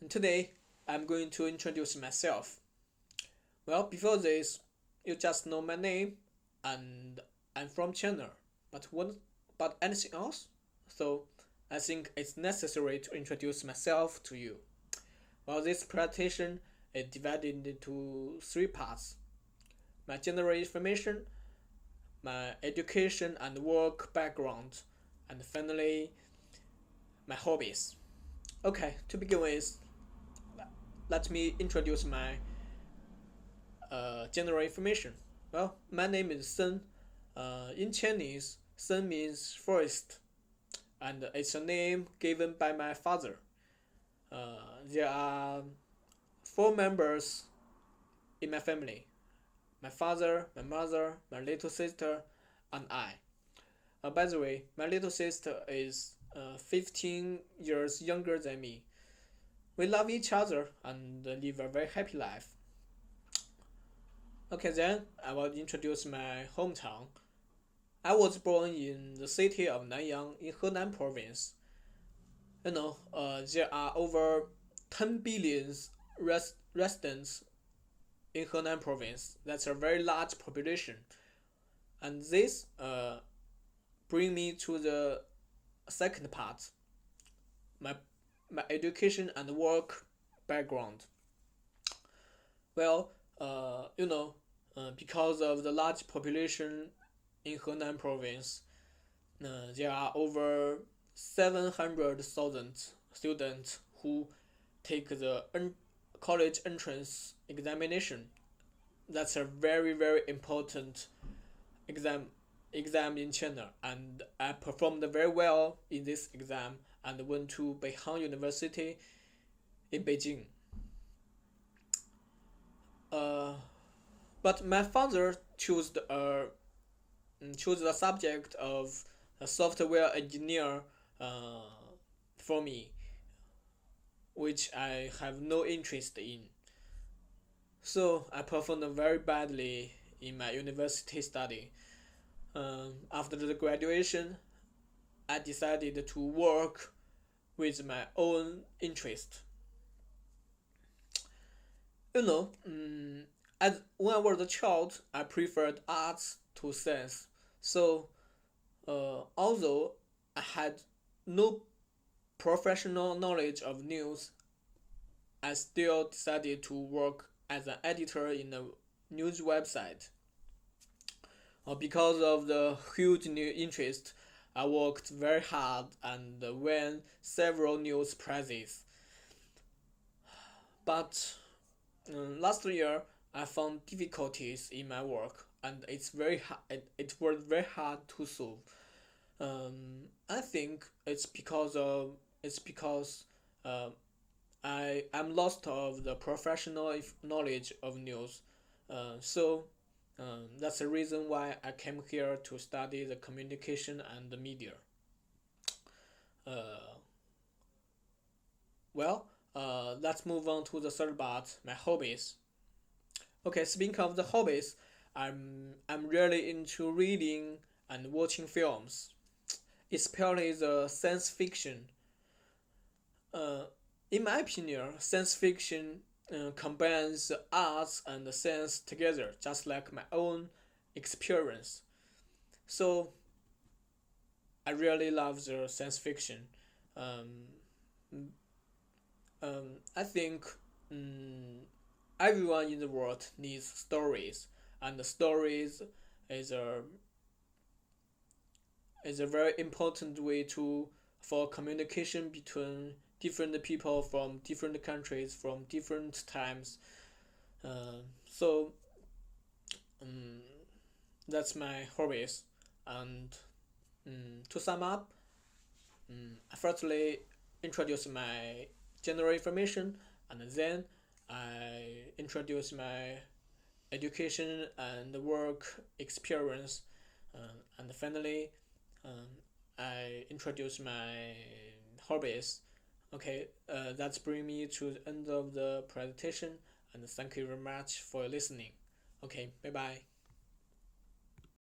And today I'm going to introduce myself. Well, before this, you just know my name and I'm from China. But anything else? So I think it's necessary to introduce myself to you. Well, this presentation is divided into three parts: my general information, my education and work background, and finally my hobbies. Okay, to begin with, let me introduce my general information. Well, my name is Sen. In Chinese, Sen means forest, and it's a name given by my father. There are four members in my family: my father, my mother, my little sister, and I. By the way, my little sister is 15 years younger than me. We love each other and live a very happy life. Okay, then I will introduce my hometown. I was born in the city of Nanyang in Henan province. There are over 10 billion residents in Henan province. That's a very large population. And this bring me to the second part, my, my education and work background. Well, because of the large population in Henan province, there are over 700,000 students who take the college entrance examination. That's a very very important exam exam in China, and I performed very well in this exam and went to Beihang University in Beijing. Uh, but my father chose the subject of a software engineer uh, for me, which I have no interest in. So I performed very badly in my university study. After the graduation, I decided to work with my own interest. As when I was a child, I preferred arts to science. So, although I had no professional knowledge of news, I still decided to work as an editor in a news website. Because of the huge new interest, I worked very hard and won several news prizes. But last year, I found difficulties in my work, and it was very hard to solve. I think it's because uh, I am lost of the professional knowledge of news. So that's the reason why I came here to study the communication and the media. Uh, let's move on to the third part, my hobbies. Okay, speaking of the hobbies, I'm really into reading and watching films, especially the science fiction. Uh, in my opinion, science fiction combines the arts and the science together, just like my own experience. So I really love the science fiction. Um, I think um, everyone in the world needs stories, and the stories is a is a very important way to for communication between different people from different countries from different times. So um, that's my hobbies. And to sum up, I firstly introduce my general information, and then I introduce my education and work experience, and finally, um, I introduce my hobbies. Okay, that's bring me to the end of the presentation, and thank you very much for listening. Okay, bye bye.